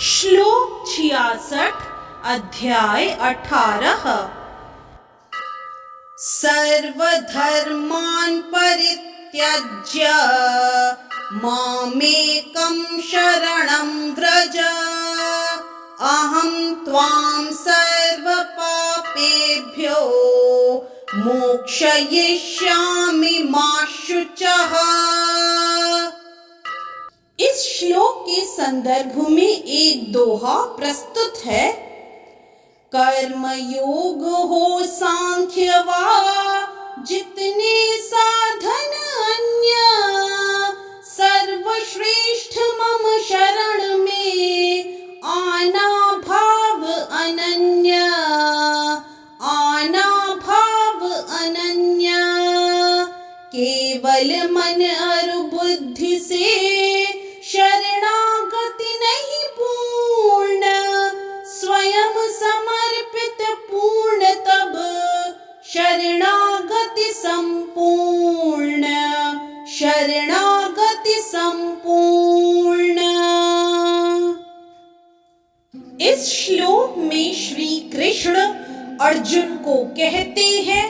श्लोक 66 अध्याय 18। सर्वधर्मान् परित्यज्य मामेकं शरणं व्रज अहं त्वां सर्वपापेभ्यो मोक्षयिष्यामि मा शुचः। इस श्लोक के संदर्भ में एक दोहा प्रस्तुत है। कर्मयोग हो सांख्य वा जितने साधन अन्य, सर्वश्रेष्ठ मम शरण में आना भाव अनन्य, आना भाव अनन्य। केवल मन और बुद्धि से शरणागति नहीं पूर्ण, स्वयं समर्पित पूर्ण तब शरणागति संपूर्ण, शरणागति संपूर्ण। इस श्लोक में श्री कृष्ण अर्जुन को कहते हैं,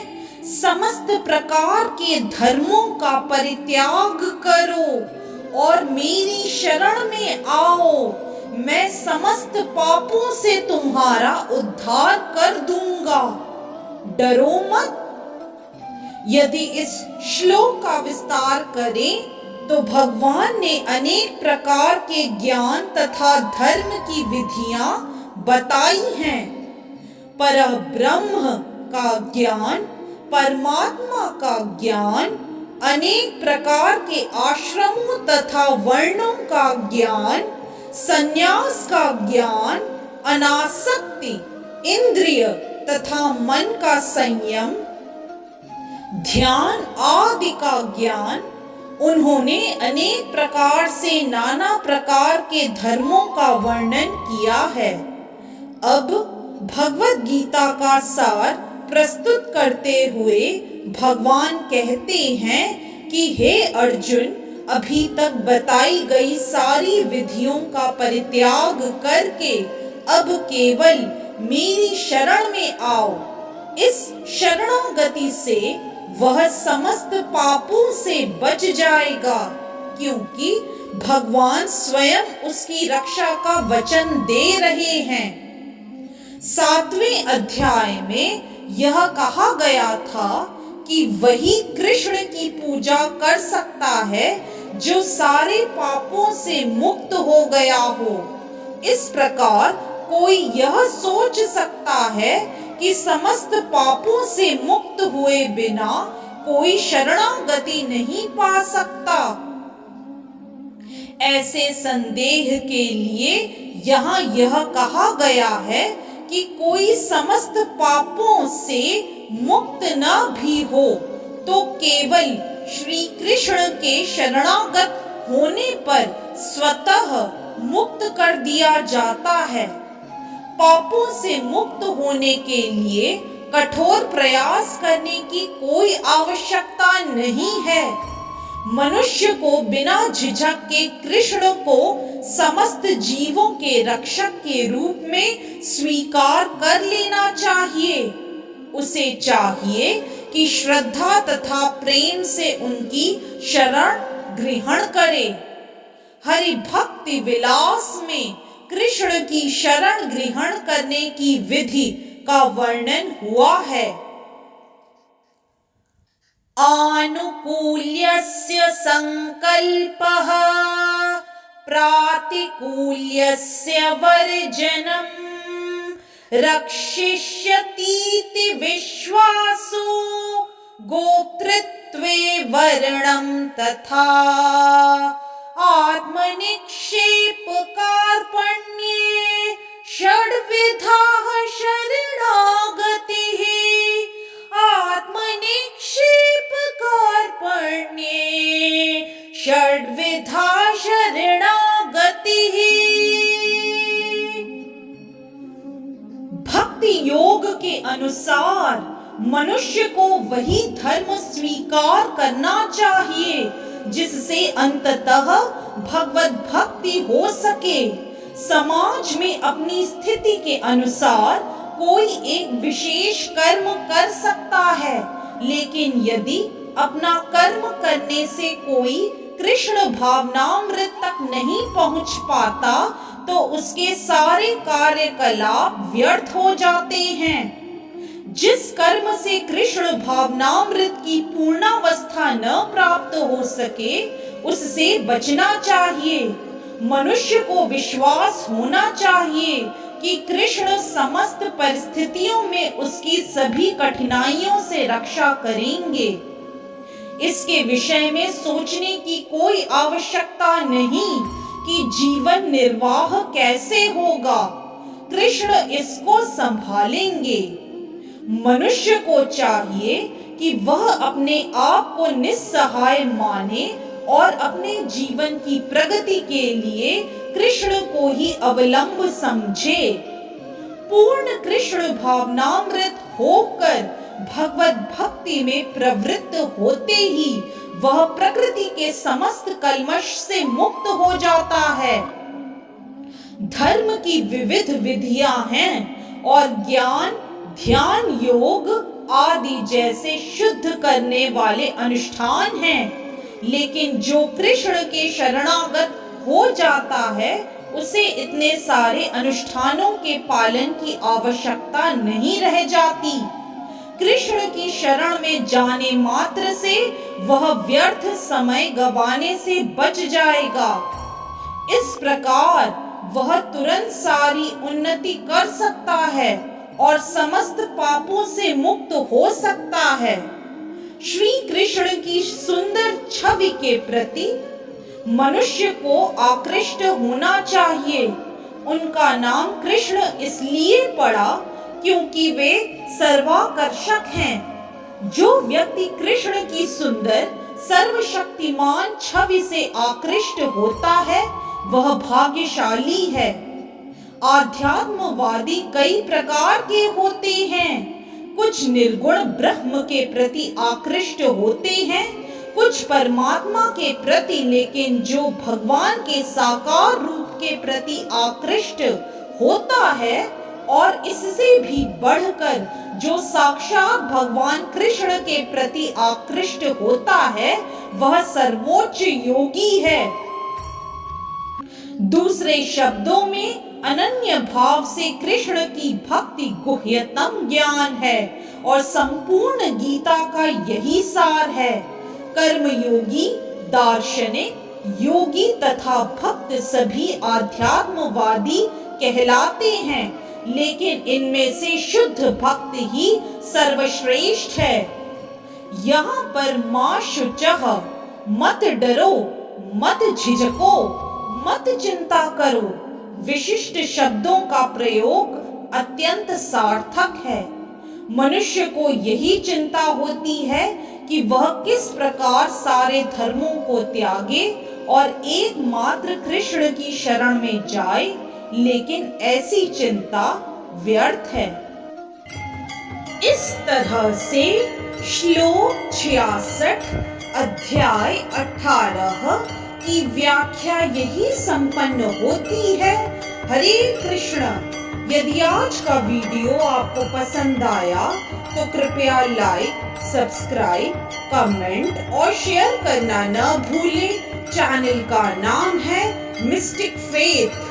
समस्त प्रकार के धर्मों का परित्याग करो और मेरी शरण में आओ। मैं समस्त पापों से तुम्हारा उद्धार कर दूंगा, डरो मत। यदि इस श्लोक का विस्तार करें तो भगवान ने अनेक प्रकार के ज्ञान तथा धर्म की विधियां बताई हैं। परब्रह्म का ज्ञान, परमात्मा का ज्ञान, अनेक प्रकार के आश्रमों तथा वर्णों का ज्ञान, संन्यास का ज्ञान, अनासक्ति, इंद्रिय तथा मन का संयम, ध्यान आदि का ज्ञान। उन्होंने अनेक प्रकार से नाना प्रकार के धर्मों का वर्णन किया है। अब भगवद गीता का सार प्रस्तुत करते हुए भगवान कहते हैं कि हे अर्जुन, अभी तक बताई गई सारी विधियों का परित्याग करके अब केवल मेरी शरण में आओ। इस शरणागति से वह समस्त पापों से बच जाएगा, क्योंकि भगवान स्वयं उसकी रक्षा का वचन दे रहे हैं। 7वें अध्याय में यह कहा गया था कि वही कृष्ण की पूजा कर सकता है जो सारे पापों से मुक्त हो गया हो। इस प्रकार कोई यह सोच सकता है कि समस्त पापों से मुक्त हुए बिना कोई शरणागति नहीं पा सकता। ऐसे संदेह के लिए यहाँ यह कहा गया है कि कोई समस्त पापों से मुक्त न भी हो तो केवल श्री कृष्ण के शरणागत होने पर स्वतः मुक्त कर दिया जाता है। पापों से मुक्त होने के लिए कठोर प्रयास करने की कोई आवश्यकता नहीं है। मनुष्य को बिना झिझक के कृष्ण को समस्त जीवों के रक्षक के रूप में स्वीकार कर लेना चाहिए। उसे चाहिए कि श्रद्धा तथा प्रेम से उनकी शरण ग्रहण करे। हरि भक्ति विलास में कृष्ण की शरण ग्रहण करने की विधि का वर्णन हुआ है। आनुकूल्यस्य संकल्पः प्रातिकूल्यस्य वर्जनम् रक्षिष्यतीति विश्वासो गोप्तृत्वे वर्णं तथा आत्मनिक्षेप कार्पण्ये षड्विधाः शरणागतिः आत्मनिक्षेप कार्पण्ये षड्विधा शरणागतिः। भक्ति योग के अनुसार मनुष्य को वही धर्म स्वीकार करना चाहिए जिससे अंततः भगवत भक्ति हो सके। समाज में अपनी स्थिति के अनुसार कोई एक विशेष कर्म कर सकता है, लेकिन यदि अपना कर्म करने से कोई कृष्ण भावनामृत तक नहीं पहुंच पाता तो उसके सारे कार्यकलाप व्यर्थ हो जाते हैं। जिस कर्म से कृष्ण भावनामृत की पूर्णावस्था न प्राप्त हो सके उससे बचना चाहिए। मनुष्य को विश्वास होना चाहिए कि कृष्ण समस्त परिस्थितियों में उसकी सभी कठिनाइयों से रक्षा करेंगे। इसके विषय में सोचने की कोई आवश्यकता नहीं कि जीवन निर्वाह कैसे होगा, कृष्ण इसको संभालेंगे। मनुष्य को चाहिए कि वह अपने आप को निस्सहाय माने और अपने जीवन की प्रगति के लिए कृष्ण को ही अवलंब समझे। पूर्ण कृष्ण भावनामृत होकर भगवत भक्ति में प्रवृत्त होते ही वह प्रकृति के समस्त कल्मश से मुक्त हो जाता है। धर्म की विविध विधियां हैं और ज्ञान, ध्यान, योग आदि जैसे शुद्ध करने वाले अनुष्ठान हैं, लेकिन जो कृष्ण के शरणागत हो जाता है उसे इतने सारे अनुष्ठानों के पालन की आवश्यकता नहीं रह जाती। कृष्ण की शरण में जाने मात्र से वह व्यर्थ समय गंवाने से बच जाएगा। इस प्रकार वह तुरंत सारी उन्नति कर सकता है और समस्त पापों से मुक्त हो सकता है। श्री कृष्ण की सुंदर छवि के प्रति मनुष्य को आकृष्ट होना चाहिए। उनका नाम कृष्ण इसलिए पड़ा क्योंकि वे सर्वाकर्षक हैं। जो व्यक्ति कृष्ण की सुंदर सर्वशक्तिमान छवि से आकृष्ट होता है वह भाग्यशाली है। आध्यात्मवादी कई प्रकार के होते हैं। कुछ निर्गुण ब्रह्म के प्रति आकृष्ट होते हैं, कुछ परमात्मा के प्रति, लेकिन जो भगवान के साकार रूप के प्रति आकृष्ट होता है और इससे भी बढ़कर जो साक्षात भगवान कृष्ण के प्रति आकृष्ट होता है वह सर्वोच्च योगी है। दूसरे शब्दों में अनन्य भाव से कृष्ण की भक्ति गुह्यतम ज्ञान है और संपूर्ण गीता का यही सार है। कर्मयोगी, दार्शनिक, योगी तथा भक्त सभी आध्यात्मवादी कहलाते हैं, लेकिन इनमें से शुद्ध भक्त ही सर्वश्रेष्ठ है। यहाँ पर मां शुचः, मत डरो, मत झिझको, मत चिंता करो विशिष्ट शब्दों का प्रयोग अत्यंत सार्थक है। मनुष्य को यही चिंता होती है कि वह किस प्रकार सारे धर्मों को त्यागे और एकमात्र कृष्ण की शरण में जाए, लेकिन ऐसी चिंता व्यर्थ है। इस तरह से श्लोक 66 अध्याय 18 की व्याख्या यही संपन्न होती है। हरे कृष्ण। यदि आज का वीडियो आपको पसंद आया तो कृपया लाइक, सब्सक्राइब, कमेंट और शेयर करना न भूलें। चैनल का नाम है मिस्टिक फेथ।